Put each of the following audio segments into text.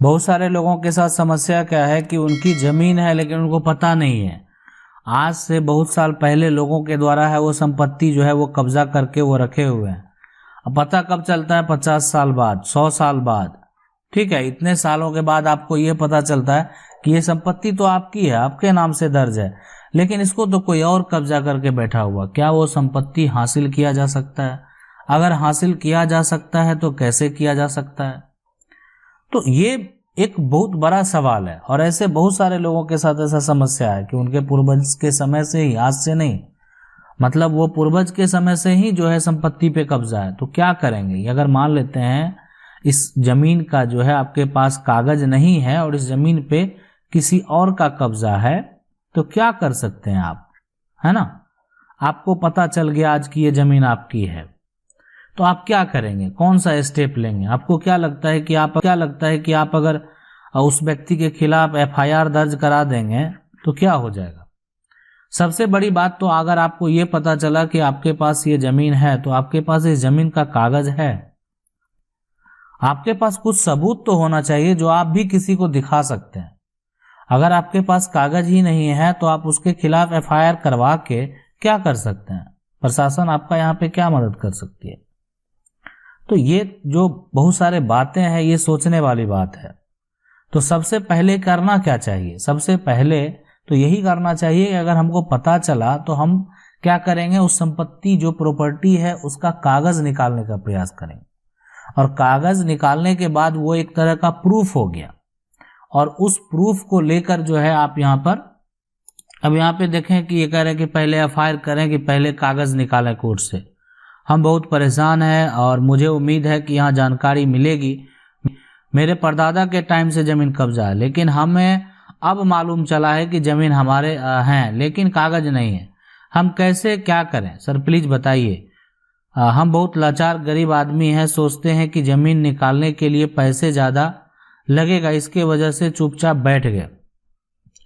बहुत सारे लोगों के साथ समस्या क्या है कि उनकी जमीन है लेकिन उनको पता नहीं है। आज से बहुत साल पहले लोगों के द्वारा है वो संपत्ति जो है वो कब्जा करके वो रखे हुए हैं। अब पता कब चलता है? 50 साल बाद, 100 साल बाद। ठीक है, इतने सालों के बाद आपको ये पता चलता है कि ये संपत्ति तो आपकी है, आपके नाम से दर्ज है, लेकिन इसको तो कोई और कब्जा करके बैठा हुआ। क्या वो संपत्ति हासिल किया जा सकता है? अगर हासिल किया जा सकता है तो कैसे किया जा सकता है? तो ये एक बहुत बड़ा सवाल है और ऐसे बहुत सारे लोगों के साथ ऐसा समस्या है कि उनके पूर्वज के समय से ही, आज से नहीं, मतलब वो पूर्वज के समय से ही जो है संपत्ति पे कब्जा है। तो क्या करेंगे? अगर मान लेते हैं इस जमीन का जो है आपके पास कागज नहीं है और इस जमीन पे किसी और का कब्जा है, तो क्या कर सकते हैं आप? है ना, आपको पता चल गया आज की ये जमीन आपकी है, तो आप क्या करेंगे? कौन सा स्टेप लेंगे? आपको क्या लगता है कि आप अगर उस व्यक्ति के खिलाफ एफआईआर दर्ज करा देंगे तो क्या हो जाएगा? सबसे बड़ी बात तो अगर आपको ये पता चला कि आपके पास ये जमीन है तो आपके पास इस जमीन का कागज है, आपके पास कुछ सबूत तो होना चाहिए जो आप भी किसी को दिखा सकते हैं। अगर आपके पास कागज ही नहीं है तो आप उसके खिलाफ एफआईआर करवा के क्या कर सकते हैं? प्रशासन आपका यहाँ पे क्या मदद कर सकती है? तो ये जो बहुत सारे बातें हैं ये सोचने वाली बात है। तो सबसे पहले करना क्या चाहिए? सबसे पहले तो यही करना चाहिए कि अगर हमको पता चला तो हम क्या करेंगे? उस संपत्ति जो प्रॉपर्टी है उसका कागज निकालने का प्रयास करेंगे, और कागज निकालने के बाद वो एक तरह का प्रूफ हो गया, और उस प्रूफ को लेकर जो है आप यहाँ पर, अब यहाँ पे देखें कि ये कह रहे हैं कि पहले एफआईआर करें कि पहले कागज निकालें कोर्ट से। हम बहुत परेशान हैं और मुझे उम्मीद है कि यहाँ जानकारी मिलेगी। मेरे परदादा के टाइम से ज़मीन कब्जा है, लेकिन हमें अब मालूम चला है कि ज़मीन हमारे हैं लेकिन कागज नहीं है। हम कैसे क्या करें सर, प्लीज़ बताइए। हम बहुत लाचार गरीब आदमी हैं, सोचते हैं कि ज़मीन निकालने के लिए पैसे ज़्यादा लगेगा, इसके वजह से चुपचाप बैठ गए।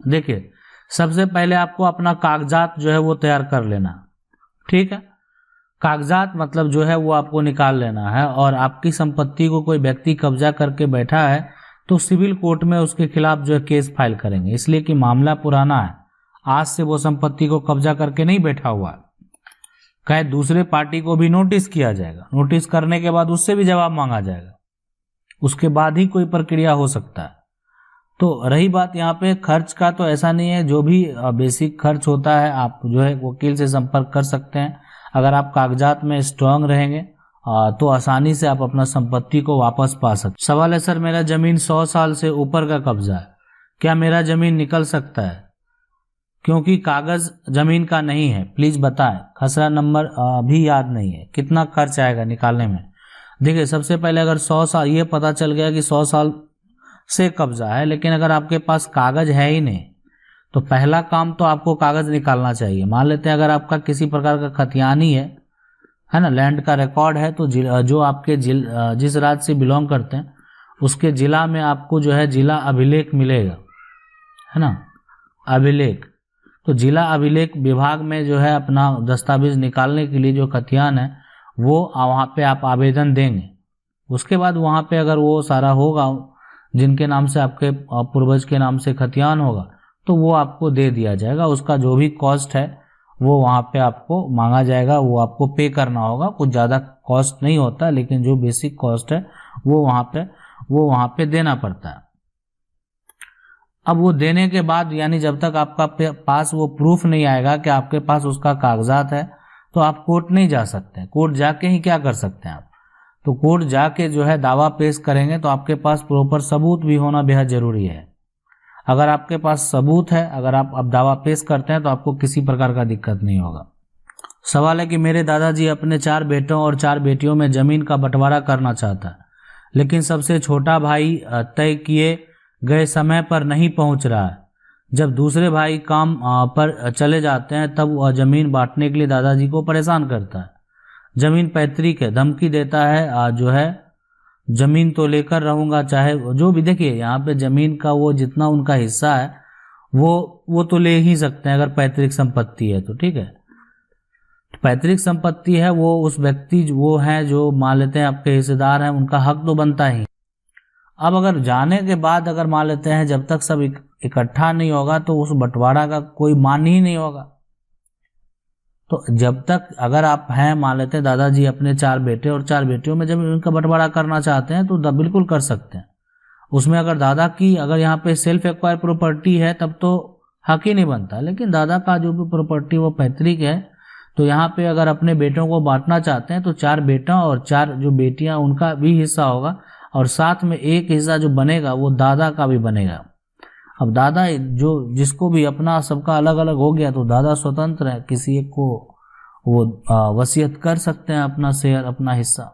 देखिए, सबसे पहले आपको अपना कागजात जो है वो तैयार कर लेना। ठीक है, कागजात मतलब जो है वो आपको निकाल लेना है। और आपकी संपत्ति को कोई व्यक्ति कब्जा करके बैठा है तो सिविल कोर्ट में उसके खिलाफ जो है केस फाइल करेंगे, इसलिए कि मामला पुराना है, आज से वो संपत्ति को कब्जा करके नहीं बैठा हुआ है। कहे दूसरे पार्टी को भी नोटिस किया जाएगा, नोटिस करने के बाद उससे भी जवाब मांगा जाएगा, उसके बाद ही कोई प्रक्रिया हो सकता है। तो रही बात यहाँ पे खर्च का, तो ऐसा नहीं है, जो भी बेसिक खर्च होता है आप जो है वकील से संपर्क कर सकते हैं। अगर आप कागजात में स्ट्रांग रहेंगे तो आसानी से आप अपना संपत्ति को वापस पा सकते। सवाल है सर, मेरा जमीन 100 साल से ऊपर का कब्जा है, क्या मेरा जमीन निकल सकता है? क्योंकि कागज जमीन का नहीं है, प्लीज बताएं। खसरा नंबर भी याद नहीं है, कितना खर्च आएगा निकालने में? देखिए, सबसे पहले अगर 100 साल, ये पता चल गया कि 100 साल से कब्जा है, लेकिन अगर आपके पास कागज है ही नहीं, तो पहला काम तो आपको कागज निकालना चाहिए। मान लेते हैं अगर आपका किसी प्रकार का खतियानी है ना, लैंड का रिकॉर्ड है, तो जो आपके जिस राज्य से बिलोंग करते हैं उसके जिला में आपको जो है जिला अभिलेख मिलेगा, है ना, अभिलेख। तो जिला अभिलेख विभाग में जो है अपना दस्तावेज निकालने के लिए जो खतियान है वो वहाँ पे आप आवेदन देंगे। उसके बाद वहाँ पे अगर वो सारा होगा, जिनके नाम से आपके पूर्वज के नाम से खतियान होगा, तो वो आपको दे दिया जाएगा। उसका जो भी कॉस्ट है वो वहाँ पे आपको मांगा जाएगा, वो आपको पे करना होगा। कुछ ज़्यादा कॉस्ट नहीं होता, लेकिन जो बेसिक कॉस्ट है वो वहाँ पे देना पड़ता है। अब वो देने के बाद, यानी जब तक आपका पास वो प्रूफ नहीं आएगा कि आपके पास उसका कागजात है, तो आप कोर्ट नहीं जा सकते। कोर्ट जाके ही क्या कर सकते हैं आप? तो कोर्ट जाके जो है दावा पेश करेंगे, तो आपके पास प्रॉपर सबूत भी होना बेहद जरूरी है। अगर आपके पास सबूत है, अगर आप अब दावा पेश करते हैं, तो आपको किसी प्रकार का दिक्कत नहीं होगा। सवाल है कि मेरे दादाजी अपने 4 बेटों और 4 बेटियों में जमीन का बंटवारा करना चाहता है, लेकिन सबसे छोटा भाई तय किए गए समय पर नहीं पहुंच रहा है। जब दूसरे भाई काम पर चले जाते हैं तब वह जमीन बांटने के लिए दादाजी को परेशान करता है। जमीन पैतृक है, धमकी देता है, जो है जमीन तो लेकर रहूंगा चाहे जो भी। देखिए, यहाँ पे जमीन का वो जितना उनका हिस्सा है वो तो ले ही सकते हैं अगर पैतृक संपत्ति है तो। ठीक है, पैतृक संपत्ति है, वो उस व्यक्ति वो है जो मान लेते हैं आपके हिस्सेदार हैं, उनका हक तो बनता ही। अब अगर जाने के बाद अगर मान लेते हैं जब तक सब इकट्ठा नहीं होगा तो उस बंटवारा का कोई मान ही नहीं होगा। तो जब तक अगर आप हैं, मान लेते हैं दादाजी अपने 4 बेटे और 4 बेटियों में जब उनका बंटवारा करना चाहते हैं तो बिल्कुल कर सकते हैं। उसमें अगर दादा की अगर यहाँ पे सेल्फ एक्वायर प्रॉपर्टी है तब तो हक ही नहीं बनता, लेकिन दादा का जो भी प्रॉपर्टी वो पैतृक है, तो यहाँ पे अगर अपने बेटों को बांटना चाहते हैं तो 4 बेटा और 4 जो बेटियां उनका भी हिस्सा होगा, और साथ में एक हिस्सा जो बनेगा वो दादा का भी बनेगा। अब दादा जो जिसको भी अपना सबका अलग अलग हो गया तो दादा स्वतंत्र है, किसी एक को वो वसीयत कर सकते हैं अपना शेयर, अपना हिस्सा।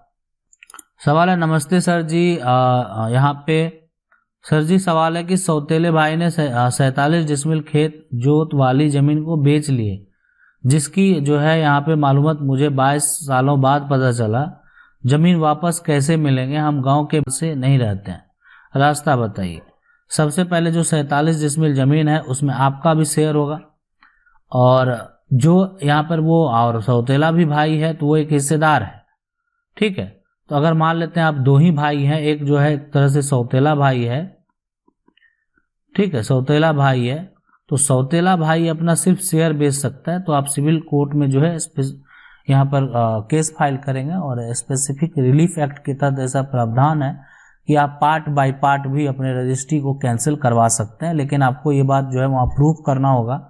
सवाल है, नमस्ते सर जी, यहाँ पे सर जी सवाल है कि सौतेले भाई ने 47 डिसमिल खेत जोत वाली जमीन को बेच लिए, जिसकी जो है यहाँ पे मालूमात मुझे 22 सालों बाद पता चला। जमीन वापस कैसे मिलेंगे, हम गांव के से नहीं रहते हैं, रास्ता बताइए। सबसे पहले जो 47 डिसमिल जमीन है उसमें आपका भी शेयर होगा, और जो यहाँ पर वो और सौतेला भी भाई है तो वो एक हिस्सेदार है, ठीक है। तो अगर मान लेते हैं आप 2 ही भाई हैं, एक जो है एक तरह से सौतेला भाई है, ठीक है, सौतेला भाई है, तो सौतेला भाई अपना सिर्फ शेयर बेच सकता है। तो आप सिविल कोर्ट में जो है यहाँ पर केस फाइल करेंगे, और स्पेसिफिक रिलीफ एक्ट के तहत ऐसा प्रावधान है कि आप पार्ट बाय पार्ट भी अपने रजिस्ट्री को कैंसिल करवा सकते हैं, लेकिन आपको ये बात जो है वहाँ प्रूफ करना होगा।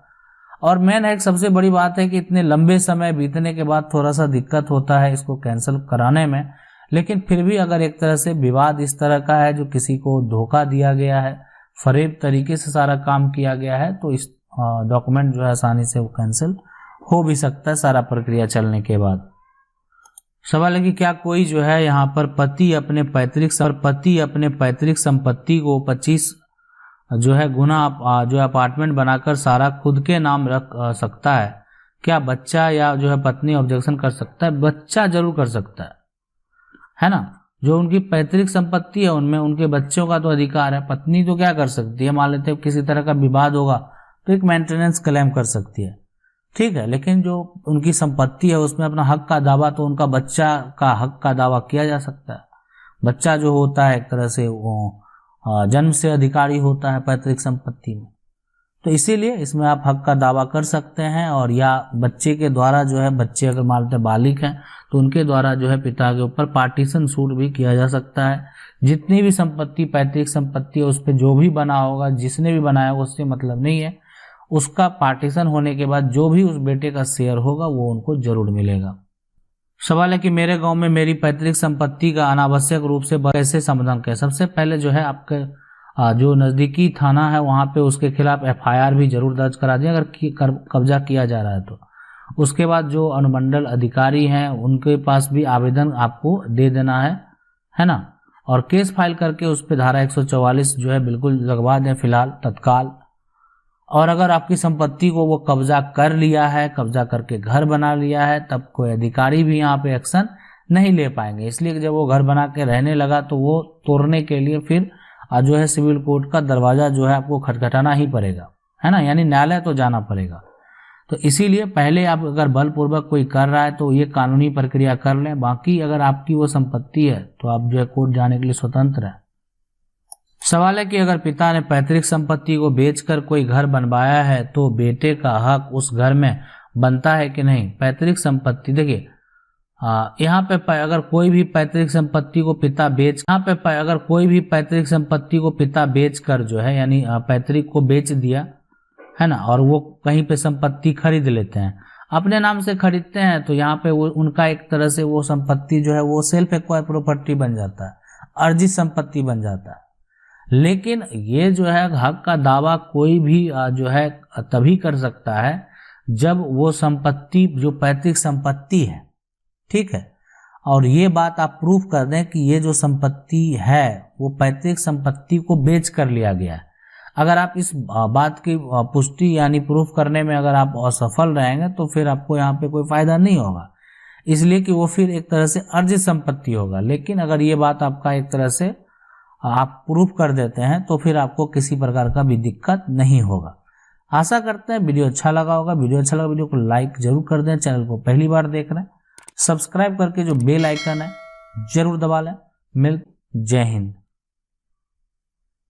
और मेन एक सबसे बड़ी बात है कि इतने लंबे समय बीतने के बाद थोड़ा सा दिक्कत होता है इसको कैंसिल कराने में, लेकिन फिर भी अगर एक तरह से विवाद इस तरह का है जो किसी को धोखा दिया गया है, फरेब तरीके से सारा काम किया गया है, तो इस डॉक्यूमेंट जो है आसानी से वो कैंसिल हो भी सकता है सारा प्रक्रिया चलने के बाद। सवाल है कि क्या कोई जो है यहाँ पर पति अपने पैतृक संपत्ति को 25 जो है गुना जो अपार्टमेंट बनाकर सारा खुद के नाम रख सकता है? क्या बच्चा या जो है पत्नी ऑब्जेक्शन कर सकता है? बच्चा जरूर कर सकता है ना। जो उनकी पैतृक संपत्ति है उनमें उनके बच्चों का तो अधिकार है। पत्नी तो क्या कर सकती है, मान लेते हैं किसी तरह का विवाद होगा तो एक मेंटेनेंस क्लेम कर सकती है, ठीक है, लेकिन जो उनकी संपत्ति है उसमें अपना हक का दावा तो उनका बच्चा का हक का दावा किया जा सकता है। बच्चा जो होता है एक तरह से वो जन्म से अधिकारी होता है पैतृक संपत्ति में, तो इसीलिए इसमें आप हक का दावा कर सकते हैं। और या बच्चे के द्वारा जो है, बच्चे अगर मान लेते बालिग हैं तो उनके द्वारा जो है पिता के ऊपर पार्टीशन सूट भी किया जा सकता है। जितनी भी संपत्ति पैतृक संपत्ति है उस पर जो भी बना होगा, जिसने भी बनाया होगा उससे मतलब नहीं है, उसका पार्टीशन होने के बाद जो भी उस बेटे का शेयर होगा वो उनको जरूर मिलेगा। सवाल है कि मेरे गांव में मेरी पैतृक संपत्ति का अनावश्यक रूप से कैसे समाधान करें? सबसे पहले जो है आपके जो नज़दीकी थाना है वहाँ पे उसके खिलाफ FIR भी जरूर दर्ज करा दें अगर कब्जा किया जा रहा है तो। उसके बाद जो अनुमंडल अधिकारी हैं उनके पास भी आवेदन आपको दे देना है ना, और केस फाइल करके उस पर धारा 144 जो है बिल्कुल लगवा दें फिलहाल तत्काल। और अगर आपकी संपत्ति को वो कब्जा कर लिया है, कब्जा करके घर बना लिया है, तब कोई अधिकारी भी यहाँ पे एक्शन नहीं ले पाएंगे। इसलिए जब वो घर बना के रहने लगा तो वो तोड़ने के लिए फिर जो है सिविल कोर्ट का दरवाजा जो है आपको खटखटाना ही पड़ेगा, है ना, यानी न्यायालय तो जाना पड़ेगा। तो इसीलिए पहले आप अगर बलपूर्वक कोई कर रहा है तो ये कानूनी प्रक्रिया कर लें। बाकी अगर आपकी वो संपत्ति है तो आप जो है कोर्ट जाने के लिए स्वतंत्र है। सवाल है कि अगर पिता ने पैतृक संपत्ति को बेचकर कोई घर बनवाया है तो बेटे का हक उस घर में बनता है कि नहीं? पैतृक संपत्ति देखिए यहाँ पे अगर कोई भी पैतृक संपत्ति को पिता बेच कर जो है यानी पैतृक को बेच दिया है ना, और वो कहीं पे संपत्ति खरीद लेते हैं, अपने नाम से खरीदते हैं, तो यहाँ पे वो उनका एक तरह से वो संपत्ति जो है वो सेल्फ एक्वायर प्रॉपर्टी बन जाता है, अर्जित संपत्ति बन जाता है। लेकिन ये जो है हक का दावा कोई भी जो है तभी कर सकता है जब वो संपत्ति जो पैतृक संपत्ति है, ठीक है, और ये बात आप प्रूफ कर दें कि ये जो संपत्ति है वो पैतृक संपत्ति को बेच कर लिया गया है। अगर आप इस बात की पुष्टि यानी प्रूफ करने में अगर आप असफल रहेंगे तो फिर आपको यहाँ पे कोई फायदा नहीं होगा, इसलिए कि वो फिर एक तरह से अर्जित संपत्ति होगा। लेकिन अगर ये बात आपका एक तरह से आप प्रूफ कर देते हैं तो फिर आपको किसी प्रकार का भी दिक्कत नहीं होगा। आशा करते हैं वीडियो अच्छा लगा होगा। वीडियो अच्छा लगा वीडियो को लाइक जरूर कर दें। चैनल को पहली बार देख रहे हैं सब्सक्राइब करके जो बेल आइकन है जरूर दबा लें। जय हिंद।